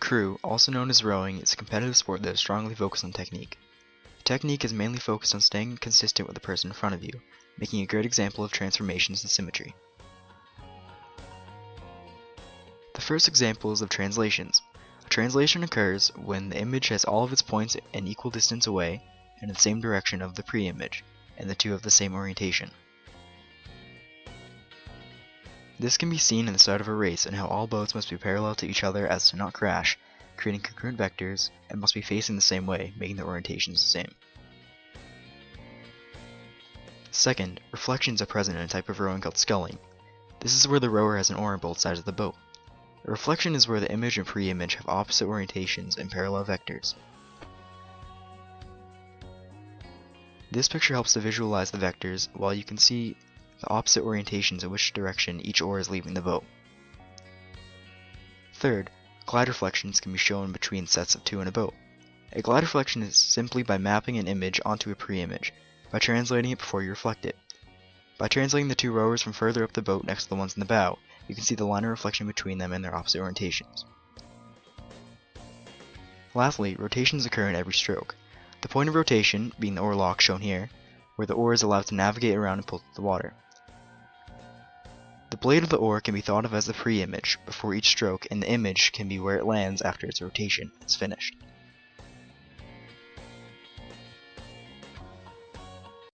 Crew, also known as rowing, is a competitive sport that is strongly focused on technique. The technique is mainly focused on staying consistent with the person in front of you, making a great example of transformations and symmetry. The first example is of translations. A translation occurs when the image has all of its points an equal distance away and in the same direction of the pre-image, and the two have the same orientation. This can be seen in the start of a race and how all boats must be parallel to each other as to not crash, creating congruent vectors, and must be facing the same way, making their orientations the same. Second, reflections are present in a type of rowing called sculling. This is where the rower has an oar on both sides of the boat. A reflection is where the image and pre-image have opposite orientations and parallel vectors. This picture helps to visualize the vectors, while you can see the opposite orientations in which direction each oar is leaving the boat. Third, glide reflections can be shown between sets of two in a boat. A glide reflection is simply by mapping an image onto a pre-image, by translating it before you reflect it. By translating the two rowers from further up the boat next to the ones in the bow, you can see the line of reflection between them and their opposite orientations. Lastly, rotations occur in every stroke. The point of rotation being the oar lock shown here, where the oar is allowed to navigate around and pull through the water. The blade of the oar can be thought of as the pre-image before each stroke, and the image can be where it lands after its rotation is finished.